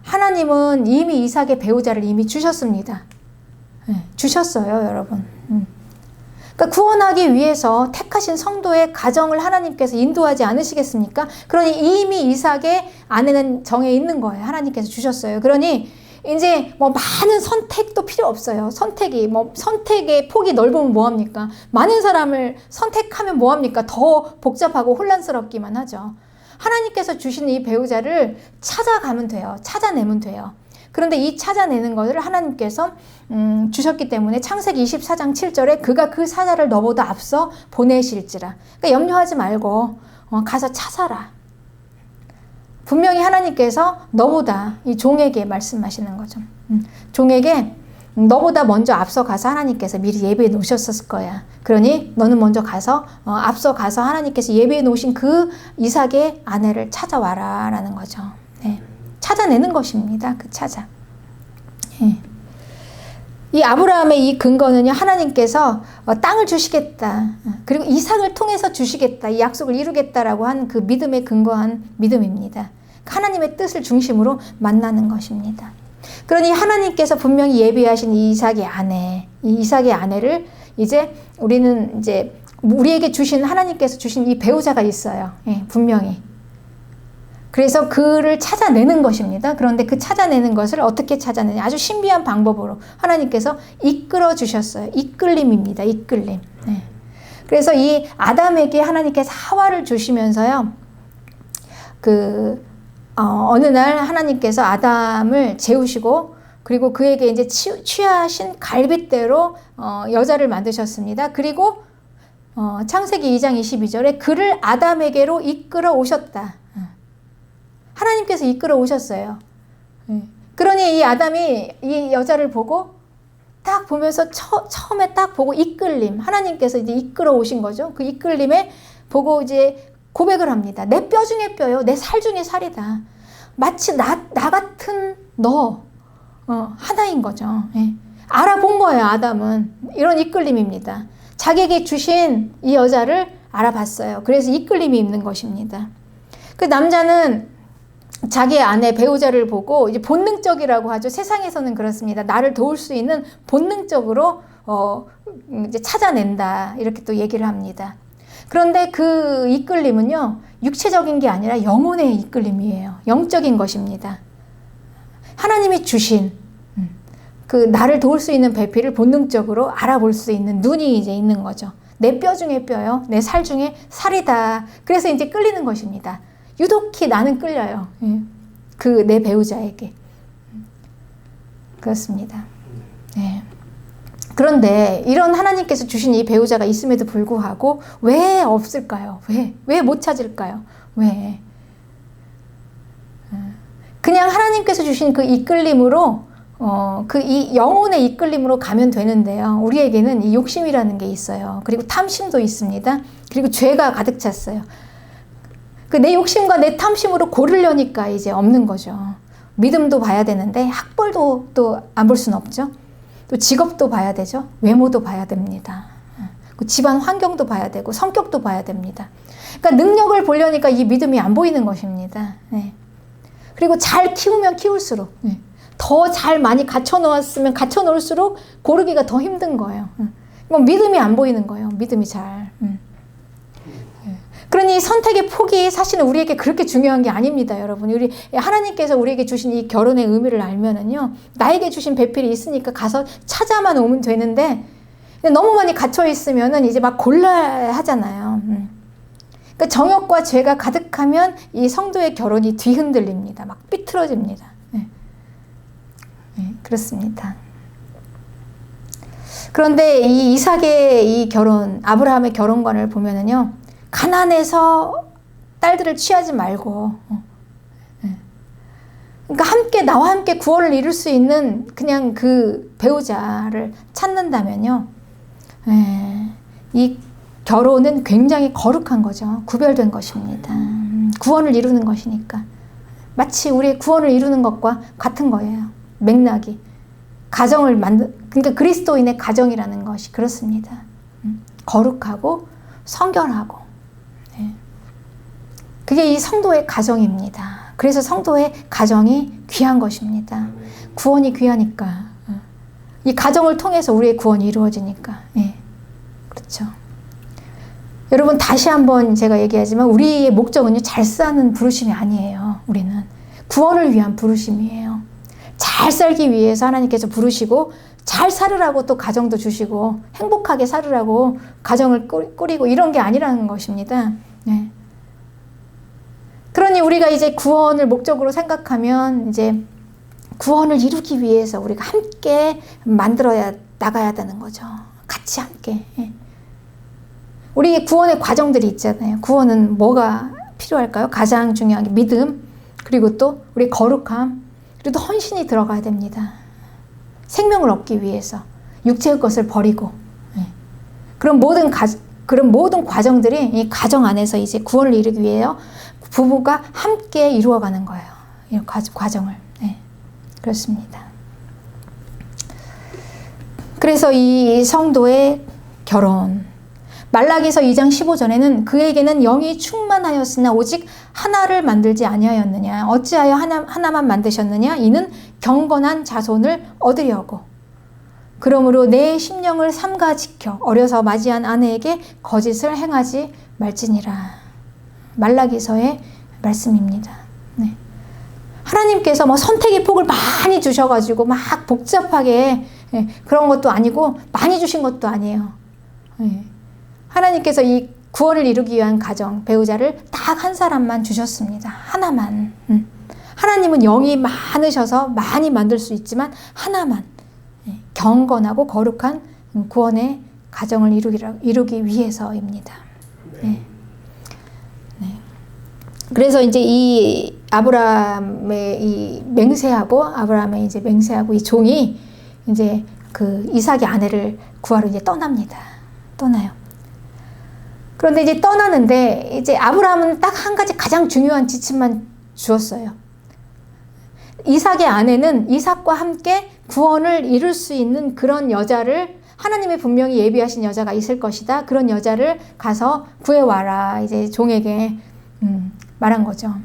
하나님은 이미 이삭의 배우자를 이미 주셨습니다. 주셨어요, 여러분. 그러니까 구원하기 위해서 택하신 성도의 가정을 하나님께서 인도하지 않으시겠습니까? 그러니 이미 이삭의 아내는 정해 있는 거예요. 하나님께서 주셨어요. 그러니 이제 많은 선택도 필요 없어요. 선택의 폭이 넓으면 뭐합니까? 많은 사람을 선택하면 뭐합니까? 더 복잡하고 혼란스럽기만 하죠. 하나님께서 주신 이 배우자를 찾아가면 돼요. 찾아내면 돼요. 그런데 이 찾아내는 것을 하나님께서 주셨기 때문에 창세기 24장 7절에 그가 그 사자를 너보다 앞서 보내실지라. 그러니까 염려하지 말고 가서 찾아라. 분명히 하나님께서 너보다 이 종에게 말씀하시는 거죠. 종에게 너보다 먼저 앞서 가서 하나님께서 미리 예배해 놓으셨을 거야. 그러니 너는 먼저 가서 앞서 가서 하나님께서 예배해 놓으신 그 이삭의 아내를 찾아와라 라는 거죠. 네. 찾아내는 것입니다. 그 찾아. 네. 이 아브라함의 이 근거는요, 하나님께서 땅을 주시겠다. 그리고 이삭을 통해서 주시겠다. 이 약속을 이루겠다라고 한 그 믿음에 근거한 믿음입니다. 하나님의 뜻을 중심으로 만나는 것입니다. 그러니 하나님께서 분명히 예비하신 이 이삭의 아내를 이제 우리는 이제 우리에게 주신 하나님께서 주신 이 배우자가 있어요. 예, 분명히. 그래서 그를 찾아내는 것입니다. 그런데 그 찾아내는 것을 어떻게 찾아내냐? 아주 신비한 방법으로 하나님께서 이끌어 주셨어요. 이끌림입니다. 이끌림. 네. 그래서 이 아담에게 하나님께서 하와를 주시면서요. 어느 날 하나님께서 아담을 재우시고 그리고 그에게 이제 취하신 갈빗대로 여자를 만드셨습니다. 그리고 창세기 2장 22절에 그를 아담에게로 이끌어 오셨다. 하나님께서 이끌어 오셨어요. 그러니 이 아담이 이 여자를 보고 딱 보면서 처음에 딱 보고 이끌림, 하나님께서 이제 이끌어 오신 거죠. 그 이끌림에 보고 이제 고백을 합니다. 내 뼈 중에 뼈요, 내 살 중에 살이다. 마치 나 같은 너 하나인 거죠. 예. 알아본 거예요. 아담은 이런 이끌림입니다. 자기에게 주신 이 여자를 알아봤어요. 그래서 이끌림이 있는 것입니다. 그 남자는 자기의 아내 배우자를 보고 이제 본능적이라고 하죠. 세상에서는 그렇습니다. 나를 도울 수 있는 본능적으로 이제 찾아낸다 이렇게 또 얘기를 합니다. 그런데 그 이끌림은요, 육체적인 게 아니라 영혼의 이끌림이에요. 영적인 것입니다. 하나님이 주신 그 나를 도울 수 있는 배필을 본능적으로 알아볼 수 있는 눈이 이제 있는 거죠. 내 뼈 중에 뼈요, 내 살 중에 살이다. 그래서 이제 끌리는 것입니다. 유독히 나는 끌려요. 그 내 배우자에게. 그렇습니다. 네. 그런데 이런 하나님께서 주신 이 배우자가 있음에도 불구하고 왜 없을까요? 왜 못 찾을까요? 왜? 그냥 하나님께서 주신 그 이끌림으로 이 영혼의 이끌림으로 가면 되는데요. 우리에게는 이 욕심이라는 게 있어요. 그리고 탐심도 있습니다. 그리고 죄가 가득 찼어요. 그 내 욕심과 내 탐심으로 고르려니까 이제 없는 거죠. 믿음도 봐야 되는데 학벌도 또 안 볼 수는 없죠. 또 직업도 봐야 되죠. 외모도 봐야 됩니다. 그 집안 환경도 봐야 되고 성격도 봐야 됩니다. 그러니까 능력을 보려니까 이 믿음이 안 보이는 것입니다. 네. 그리고 잘 키우면 키울수록 더 잘 많이 갖춰놓았으면 갖춰놓을수록 고르기가 더 힘든 거예요. 믿음이 안 보이는 거예요. 믿음이 잘. 그러니 선택의 폭이 사실은 우리에게 그렇게 중요한 게 아닙니다, 여러분. 하나님께서 우리에게 주신 이 결혼의 의미를 알면은요, 나에게 주신 배필이 있으니까 가서 찾아만 오면 되는데, 너무 많이 갇혀 있으면은 이제 막 골라야 하잖아요. 그러니까 정욕과 죄가 가득하면 이 성도의 결혼이 뒤흔들립니다. 막 삐뚤어집니다. 네. 네, 그렇습니다. 그런데 이 이삭의 이 아브라함의 결혼관을 보면은요, 가난해서 딸들을 취하지 말고, 그러니까 함께 나와 함께 구원을 이룰 수 있는 그냥 그 배우자를 찾는다면요, 이 결혼은 굉장히 거룩한 거죠. 구별된 것입니다. 구원을 이루는 것이니까. 마치 우리의 구원을 이루는 것과 같은 거예요. 맥락이. 그러니까 그리스도인의 가정이라는 것이 그렇습니다. 거룩하고 성결하고. 그게 이 성도의 가정입니다. 그래서 성도의 가정이 귀한 것입니다. 구원이 귀하니까. 이 가정을 통해서 우리의 구원이 이루어지니까. 그렇죠. 여러분, 다시 한번 제가 얘기하지만 우리의 목적은요, 잘 사는 부르심이 아니에요. 우리는 구원을 위한 부르심이에요. 잘 살기 위해서 하나님께서 부르시고, 잘 살으라고 또 가정도 주시고, 행복하게 살으라고 가정을 꾸리고, 이런 게 아니라는 것입니다. 그러니 우리가 이제 구원을 목적으로 생각하면 이제 구원을 이루기 위해서 우리가 함께 나가야 되는 거죠. 같이 함께. 우리 구원의 과정들이 있잖아요. 구원은 뭐가 필요할까요? 가장 중요한 게 믿음, 그리고 또 우리 거룩함, 그리고 또 헌신이 들어가야 됩니다. 생명을 얻기 위해서 육체의 것을 버리고. 그런 모든 과정들이 이 가정 안에서 이제 구원을 이루기 위해서 부부가 함께 이루어가는 거예요. 이 과정을. 그렇습니다. 그래서 이 성도의 결혼, 말라기서 2장 15절에는 그에게는 영이 충만하였으나 오직 하나를 만들지 아니하였느냐. 어찌하여 하나만 만드셨느냐. 이는 경건한 자손을 얻으려고. 그러므로 내 심령을 삼가 지켜 어려서 맞이한 아내에게 거짓을 행하지 말지니라. 말라기서의 말씀입니다. 하나님께서 선택의 폭을 많이 주셔가지고 막 복잡하게 그런 것도 아니고, 많이 주신 것도 아니에요. 하나님께서 이 구원을 이루기 위한 가정, 배우자를 딱 한 사람만 주셨습니다. 하나만. 하나님은 영이 많으셔서 많이 만들 수 있지만 하나만, 경건하고 거룩한 구원의 가정을 이루기 위해서입니다. 그래서 이제 이 아브라함의 맹세하고 이 종이 이제 그 이삭의 아내를 구하러 이제 떠나요. 그런데 이제 떠나는데 이제 아브라함은 딱 한 가지 가장 중요한 지침만 주었어요. 이삭의 아내는 이삭과 함께 구원을 이룰 수 있는 그런 여자를, 하나님이 분명히 예비하신 여자가 있을 것이다. 그런 여자를 가서 구해와라. 이제 종에게 말한 거죠.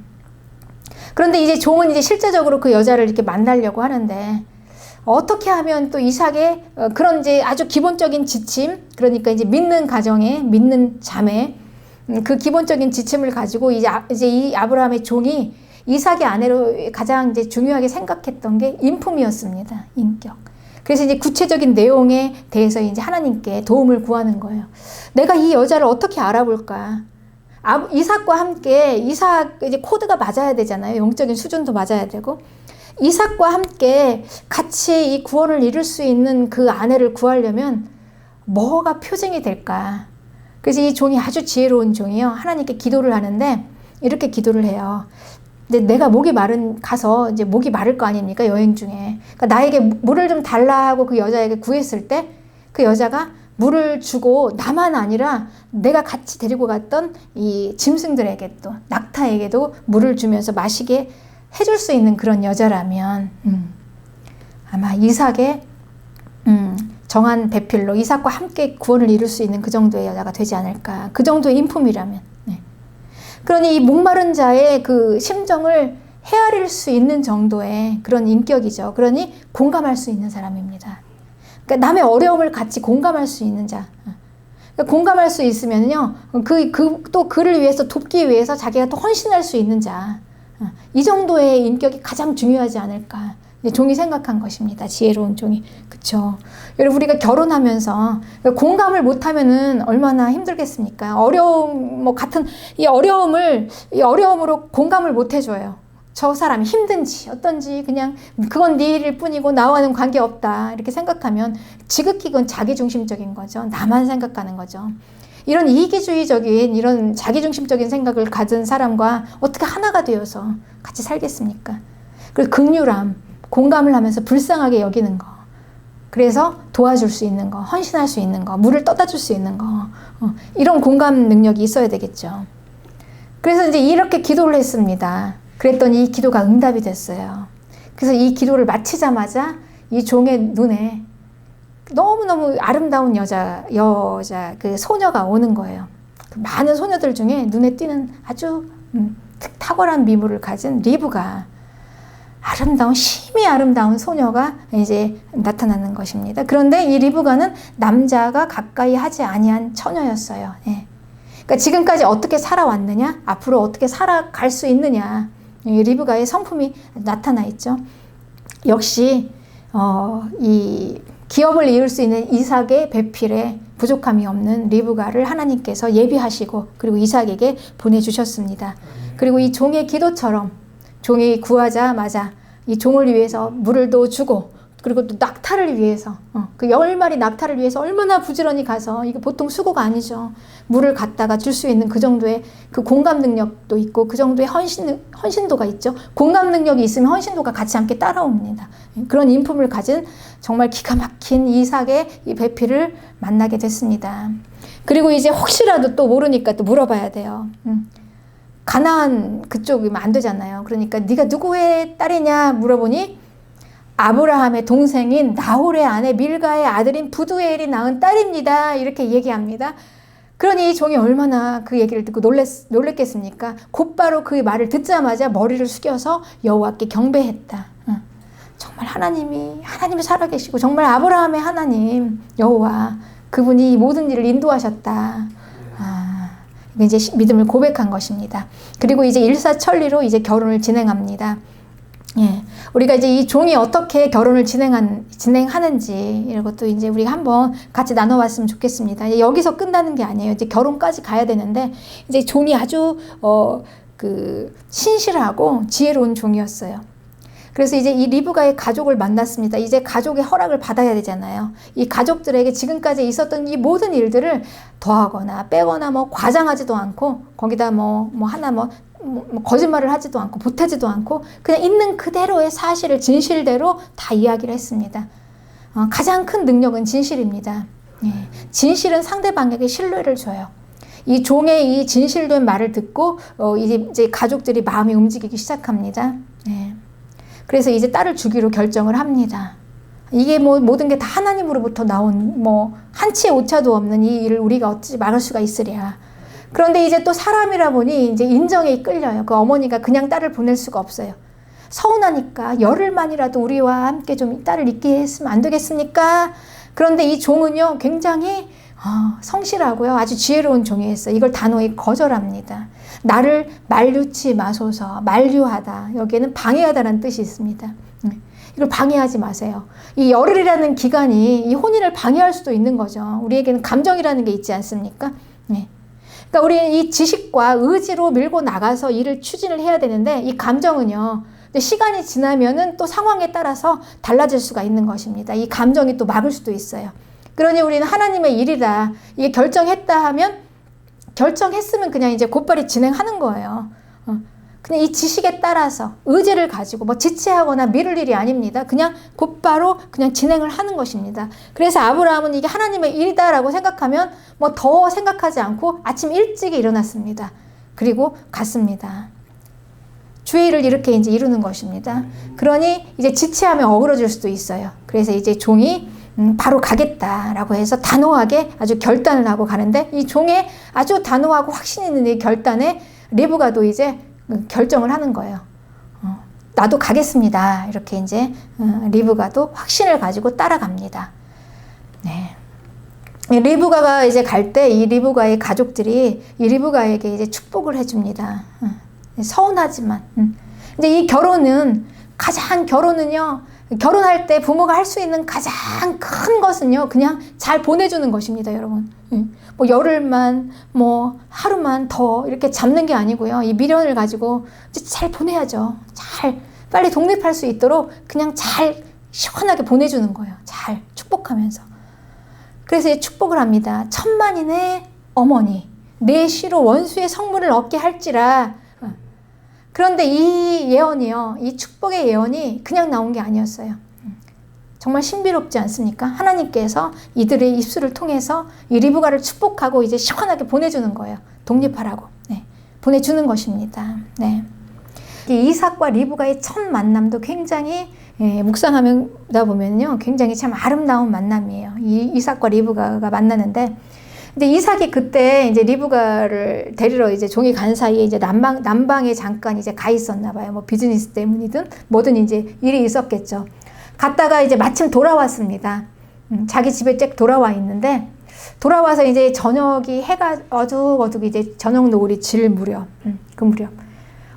그런데 이제 종은 이제 실제적으로 그 여자를 이렇게 만나려고 하는데, 어떻게 하면 또 이삭의 그런 이제 아주 기본적인 지침, 그러니까 이제 믿는 가정에, 믿는 자매, 그 기본적인 지침을 가지고 이제 이 아브라함의 종이 이삭의 아내로 가장 이제 중요하게 생각했던 게 인품이었습니다. 인격. 그래서 이제 구체적인 내용에 대해서 이제 하나님께 도움을 구하는 거예요. 내가 이 여자를 어떻게 알아볼까? 이삭과 함께, 이삭 이제 코드가 맞아야 되잖아요. 영적인 수준도 맞아야 되고. 이삭과 함께 같이 이 구원을 이룰 수 있는 그 아내를 구하려면 뭐가 표징이 될까? 그래서 이 종이 아주 지혜로운 종이요. 하나님께 기도를 하는데 이렇게 기도를 해요. 근데 내가 가서 이제 목이 마를 거 아닙니까? 여행 중에. 그러니까 나에게 물을 좀 달라 하고 그 여자에게 구했을 때 그 여자가 물을 주고 나만 아니라 내가 같이 데리고 갔던 이 짐승들에게 또 낙타에게도 물을 주면서 마시게 해줄 수 있는 그런 여자라면 아마 이삭의 정한 배필로 이삭과 함께 구원을 이룰 수 있는 그 정도의 여자가 되지 않을까. 그 정도의 인품이라면. 그러니 이 목마른 자의 그 심정을 헤아릴 수 있는 정도의 그런 인격이죠. 그러니 공감할 수 있는 사람입니다. 그러니까 남의 어려움을 같이 공감할 수 있는 자. 그러니까 공감할 수 있으면요, 또 그를 위해서 돕기 위해서 자기가 또 헌신할 수 있는 자. 이 정도의 인격이 가장 중요하지 않을까. 종이 생각한 것입니다. 지혜로운 종이. 그쵸. 여러분, 우리가 결혼하면서 공감을 못하면은 얼마나 힘들겠습니까? 이 어려움으로 공감을 못 해줘요. 저 사람이 힘든지 어떤지 그냥 그건 네 일일 뿐이고 나와는 관계없다 이렇게 생각하면 지극히 그건 자기중심적인 거죠. 나만 생각하는 거죠. 이런 이기주의적인 이런 자기중심적인 생각을 가진 사람과 어떻게 하나가 되어서 같이 살겠습니까? 그리고 긍휼함, 공감을 하면서 불쌍하게 여기는 거. 그래서 도와줄 수 있는 거, 헌신할 수 있는 거, 물을 떠다 줄 수 있는 거. 이런 공감 능력이 있어야 되겠죠. 그래서 이제 이렇게 기도를 했습니다. 그랬더니 이 기도가 응답이 됐어요. 그래서 이 기도를 마치자마자 이 종의 눈에 너무너무 아름다운 그 소녀가 오는 거예요. 그 많은 소녀들 중에 눈에 띄는 아주 탁월한 미모를 가진 리브가 아름다운, 심히 아름다운 소녀가 이제 나타나는 것입니다. 그런데 이 리브가는 남자가 가까이 하지 아니한 처녀였어요. 예. 그러니까 지금까지 어떻게 살아왔느냐, 앞으로 어떻게 살아갈 수 있느냐, 이 리브가의 성품이 나타나 있죠. 역시 이 기업을 이룰 수 있는 이삭의 배필에 부족함이 없는 리브가를 하나님께서 예비하시고 그리고 이삭에게 보내주셨습니다. 그리고 이 종의 기도처럼 종이 구하자마자 이 종을 위해서 물을 또 주고 그리고 또 낙타를 위해서 그 10마리 낙타를 위해서 얼마나 부지런히 가서 이게 보통 수고가 아니죠. 물을 갖다가 줄 수 있는 그 정도의 그 공감 능력도 있고 그 정도의 헌신도가 있죠. 공감 능력이 있으면 헌신도가 같이 함께 따라옵니다. 그런 인품을 가진 정말 기가 막힌 이삭의 이 배필을 만나게 됐습니다. 그리고 이제 혹시라도 또 모르니까 또 물어봐야 돼요. 가나안 그쪽이면 안 되잖아요. 그러니까 네가 누구의 딸이냐 물어보니 아브라함의 동생인 나홀의 아내 밀가의 아들인 부두엘이 낳은 딸입니다. 이렇게 얘기합니다. 그러니 이 종이 얼마나 그 얘기를 듣고 놀랬겠습니까? 곧바로 그 말을 듣자마자 머리를 숙여서 여호와께 경배했다. 정말 하나님이 살아계시고 정말 아브라함의 하나님 여호와 그분이 이 모든 일을 인도하셨다. 이제 믿음을 고백한 것입니다. 그리고 이제 일사천리로 이제 결혼을 진행합니다. 예, 우리가 이제 이 종이 어떻게 결혼을 진행하는지 이런 것도 이제 우리가 한번 같이 나눠봤으면 좋겠습니다. 여기서 끝나는 게 아니에요. 이제 결혼까지 가야 되는데 이제 종이 아주 신실하고 지혜로운 종이었어요. 그래서 이제 이 리브가의 가족을 만났습니다. 이제 가족의 허락을 받아야 되잖아요. 이 가족들에게 지금까지 있었던 이 모든 일들을 더하거나 빼거나 뭐 과장하지도 않고 거기다 하나 거짓말을 하지도 않고 보태지도 않고 그냥 있는 그대로의 사실을 진실대로 다 이야기를 했습니다. 가장 큰 능력은 진실입니다. 예. 진실은 상대방에게 신뢰를 줘요. 이 종의 이 진실된 말을 듣고 이제 가족들이 마음이 움직이기 시작합니다. 예. 그래서 이제 딸을 주기로 결정을 합니다. 이게 모든 게 다 하나님으로부터 나온 한치의 오차도 없는 이 일을 우리가 어찌 막을 수가 있으랴. 그런데 이제 또 사람이라 보니 이제 인정에 끌려요. 그 어머니가 그냥 딸을 보낼 수가 없어요. 서운하니까 열흘만이라도 우리와 함께 좀 딸을 있게 했으면 안 되겠습니까? 그런데 이 종은요 굉장히 성실하고요 아주 지혜로운 종이었어요. 이걸 단호히 거절합니다. 나를 만류치 마소서. 만류하다. 여기에는 방해하다라는 뜻이 있습니다. 이걸 방해하지 마세요. 이 열흘이라는 기간이 이 혼인을 방해할 수도 있는 거죠. 우리에게는 감정이라는 게 있지 않습니까? 네. 그러니까 우리는 이 지식과 의지로 밀고 나가서 일을 추진을 해야 되는데 이 감정은요. 시간이 지나면은 또 상황에 따라서 달라질 수가 있는 것입니다. 이 감정이 또 막을 수도 있어요. 그러니 우리는 하나님의 일이다. 이게 결정했다 하면 결정했으면 그냥 이제 곧바로 진행하는 거예요. 그냥 이 지식에 따라서 의지를 가지고 지체하거나 미룰 일이 아닙니다. 그냥 곧바로 그냥 진행을 하는 것입니다. 그래서 아브라함은 이게 하나님의 일이다라고 생각하면 더 생각하지 않고 아침 일찍 일어났습니다. 그리고 갔습니다. 주의 일을 이렇게 이제 이루는 것입니다. 그러니 이제 지체하면 어그러질 수도 있어요. 그래서 이제 종이 바로 가겠다라고 해서 단호하게 아주 결단을 하고 가는데 이 종의 아주 단호하고 확신 있는 이 결단에 리브가도 이제 결정을 하는 거예요. 나도 가겠습니다. 이렇게 이제 리브가도 확신을 가지고 따라갑니다. 네. 리브가가 이제 갈 때 이 리브가의 가족들이 이 리브가에게 이제 축복을 해줍니다. 서운하지만. 근데 이 결혼은요, 결혼할 때 부모가 할 수 있는 가장 큰 것은요, 그냥 잘 보내주는 것입니다, 여러분. 열흘만, 하루만 더 이렇게 잡는 게 아니고요. 이 미련을 가지고 잘 보내야죠. 빨리 독립할 수 있도록 그냥 잘 시원하게 보내주는 거예요. 잘 축복하면서. 그래서 축복을 합니다. 천만인의 어머니 내 씨로 원수의 성물을 얻게 할지라. 그런데 이 예언이요, 이 축복의 예언이 그냥 나온 게 아니었어요. 정말 신비롭지 않습니까? 하나님께서 이들의 입술을 통해서 이 리브가를 축복하고 이제 시원하게 보내주는 거예요. 독립하라고. 네, 보내주는 것입니다. 네. 이삭과 리브가의 첫 만남도 굉장히 묵상하다 보면요, 굉장히 참 아름다운 만남이에요. 이삭과 리브가가 만나는데, 근데 이삭이 그때 이제 리브가를 데리러 이제 종이 간 사이에 이제 남방에 잠깐 이제 가 있었나 봐요. 뭐 비즈니스 때문이든 뭐든 이제 일이 있었겠죠. 갔다가 이제 마침 돌아왔습니다. 자기 집에 쫙 돌아와 있는데, 돌아와서 이제 저녁이 해가 어둑어둑 이제 저녁 노을이 질 무렵, 그 무렵.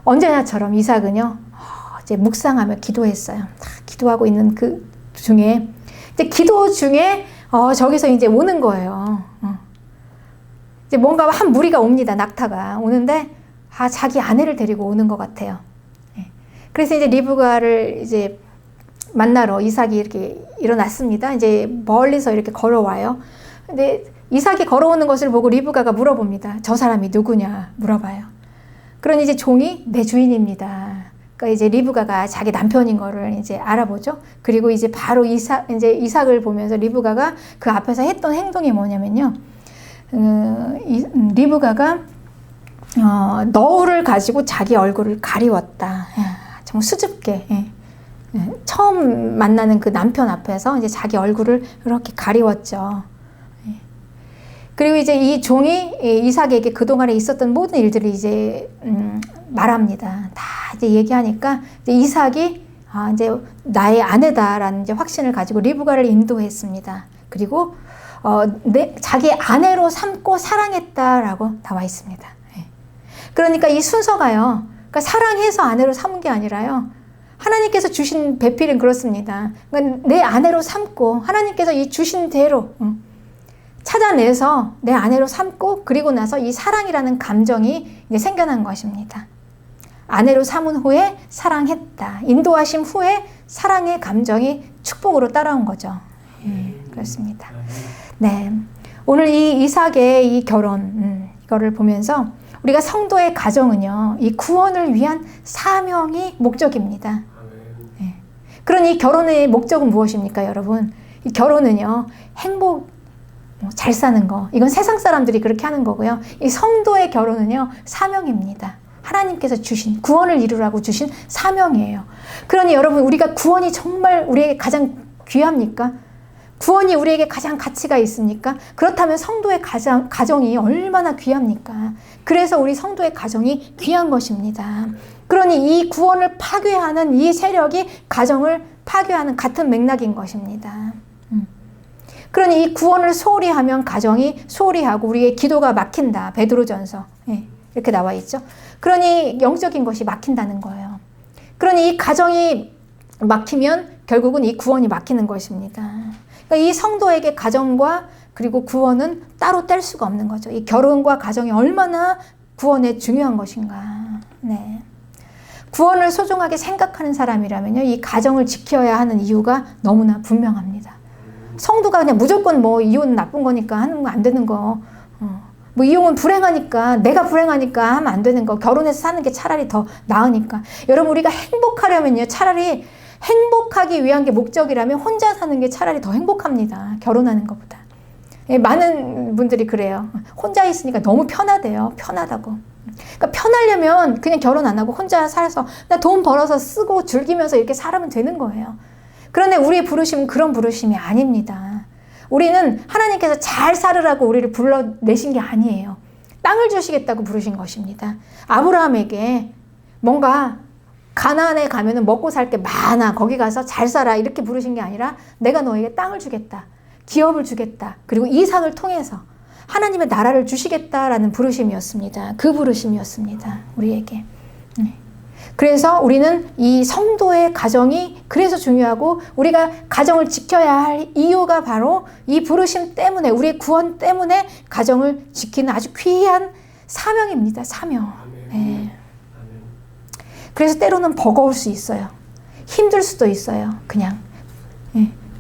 언제나처럼 이삭은요, 이제 묵상하며 기도했어요. 기도하고 있는 그 중에, 이제 기도 중에, 저기서 이제 오는 거예요. 이제 뭔가 한 무리가 옵니다. 낙타가 오는데, 자기 아내를 데리고 오는 것 같아요. 그래서 이제 리브가를 이제 만나러 이삭이 이렇게 일어났습니다. 이제 멀리서 이렇게 걸어와요. 근데 이삭이 걸어오는 것을 보고 리브가가 물어봅니다. 저 사람이 누구냐 물어봐요. 그러니 이제 종이 내 주인입니다. 그러니까 이제 리브가가 자기 남편인 거를 이제 알아보죠. 그리고 이제 바로 이삭을 보면서 리브가가 그 앞에서 했던 행동이 뭐냐면요. 리브가가 너울을 가지고 자기 얼굴을 가리웠다. 정말 수줍게. 처음 만나는 그 남편 앞에서 이제 자기 얼굴을 이렇게 가리웠죠. 그리고 이제 이 종이 이삭에게 그동안에 있었던 모든 일들을 이제 말합니다. 다 이제 얘기하니까 이제 이삭이 이제 나의 아내다라는 이제 확신을 가지고 리브가를 인도했습니다. 그리고 자기 아내로 삼고 사랑했다라고 나와 있습니다. 그러니까 이 순서가요. 그러니까 사랑해서 아내로 삼은 게 아니라요. 하나님께서 주신 배필은 그렇습니다. 그러니까 내 아내로 삼고 하나님께서 이 주신 대로 찾아내서 내 아내로 삼고 그리고 나서 이 사랑이라는 감정이 이제 생겨난 것입니다. 아내로 삼은 후에 사랑했다. 인도하심 후에 사랑의 감정이 축복으로 따라온 거죠. 그렇습니다. 네, 오늘 이 이삭의 이 결혼 이거를 보면서 우리가 성도의 가정은요, 이 구원을 위한 사명이 목적입니다. 네. 그러니 결혼의 목적은 무엇입니까, 여러분? 이 결혼은요, 행복, 잘 사는 거, 이건 세상 사람들이 그렇게 하는 거고요. 이 성도의 결혼은요, 사명입니다. 하나님께서 주신, 구원을 이루라고 주신 사명이에요. 그러니 여러분, 우리가 구원이 정말 우리에게 가장 귀합니까? 구원이 우리에게 가장 가치가 있습니까? 그렇다면 성도의 가정이 얼마나 귀합니까? 그래서 우리 성도의 가정이 귀한 것입니다. 그러니 이 구원을 파괴하는 이 세력이 가정을 파괴하는 같은 맥락인 것입니다. 그러니 이 구원을 소홀히 하면 가정이 소홀히 하고 우리의 기도가 막힌다. 베드로전서 이렇게 나와 있죠. 그러니 영적인 것이 막힌다는 거예요. 그러니 이 가정이 막히면 결국은 이 구원이 막히는 것입니다. 그러니까 이 성도에게 가정과 그리고 구원은 따로 뗄 수가 없는 거죠. 이 결혼과 가정이 얼마나 구원에 중요한 것인가. 네. 구원을 소중하게 생각하는 사람이라면요, 이 가정을 지켜야 하는 이유가 너무나 분명합니다. 성도가 그냥 무조건 뭐 이혼은 나쁜 거니까 하는 거 안 되는 거, 뭐 이혼은 불행하니까 내가 불행하니까 하면 안 되는 거, 결혼해서 사는 게 차라리 더 나으니까. 여러분, 우리가 행복하려면요, 차라리 행복하기 위한 게 목적이라면 혼자 사는 게 차라리 더 행복합니다. 결혼하는 것보다. 많은 분들이 그래요. 혼자 있으니까 너무 편하대요. 편하다고. 그러니까 편하려면 그냥 결혼 안 하고 혼자 살아서 나 돈 벌어서 쓰고 즐기면서 이렇게 살면 되는 거예요. 그런데 우리의 부르심은 그런 부르심이 아닙니다. 우리는 하나님께서 잘 살으라고 우리를 불러내신 게 아니에요. 땅을 주시겠다고 부르신 것입니다. 아브라함에게 뭔가 가나안에 가면은 먹고 살 게 많아. 거기 가서 잘 살아. 이렇게 부르신 게 아니라 내가 너에게 땅을 주겠다. 기업을 주겠다. 그리고 이삭을 통해서 하나님의 나라를 주시겠다라는 부르심이었습니다. 그 부르심이었습니다. 우리에게. 그래서 우리는 이 성도의 가정이 그래서 중요하고 우리가 가정을 지켜야 할 이유가 바로 이 부르심 때문에, 우리의 구원 때문에 가정을 지키는 아주 귀한 사명입니다. 사명. 네. 그래서 때로는 버거울 수 있어요. 힘들 수도 있어요. 그냥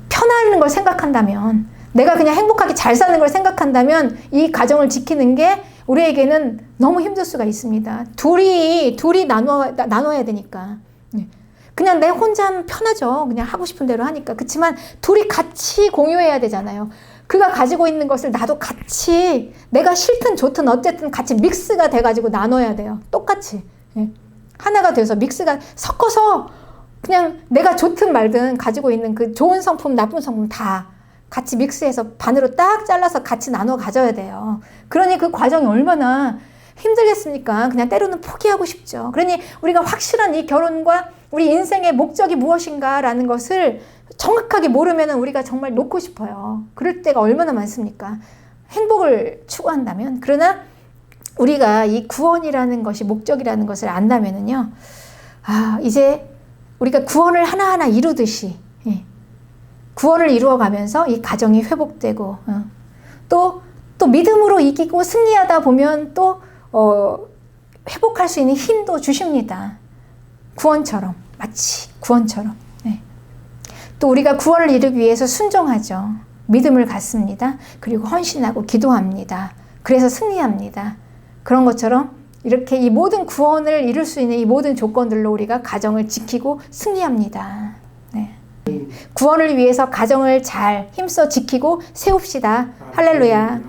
편하는 걸 생각한다면 내가 그냥 행복하게 잘 사는 걸 생각한다면 이 가정을 지키는 게 우리에게는 너무 힘들 수가 있습니다. 둘이 나눠야 되니까. 그냥 내 혼자 하면 편하죠. 그냥 하고 싶은 대로 하니까. 그렇지만 둘이 같이 공유해야 되잖아요. 그가 가지고 있는 것을 나도 같이, 내가 싫든 좋든 어쨌든 같이 믹스가 돼가지고 나눠야 돼요. 똑같이. 하나가 돼서 믹스가 섞어서 그냥 내가 좋든 말든 가지고 있는 그 좋은 성품, 나쁜 성품 다 같이 믹스해서 반으로 딱 잘라서 같이 나눠 가져야 돼요. 그러니 그 과정이 얼마나 힘들겠습니까? 그냥 때로는 포기하고 싶죠. 그러니 우리가 확실한 이 결혼과 우리 인생의 목적이 무엇인가라는 것을 정확하게 모르면 우리가 정말 놓고 싶어요. 그럴 때가 얼마나 많습니까? 행복을 추구한다면. 그러나 우리가 이 구원이라는 것이 목적이라는 것을 안다면은요, 이제 우리가 구원을 하나하나 이루듯이, 구원을 이루어가면서 이 가정이 회복되고, 또 믿음으로 이기고 승리하다 보면 또, 회복할 수 있는 힘도 주십니다. 구원처럼, 마치 구원처럼. 또 우리가 구원을 이루기 위해서 순종하죠. 믿음을 갖습니다. 그리고 헌신하고 기도합니다. 그래서 승리합니다. 그런 것처럼 이렇게 이 모든 구원을 이룰 수 있는 이 모든 조건들로 우리가 가정을 지키고 승리합니다. 구원을 위해서 가정을 잘 힘써 지키고 세웁시다. 할렐루야.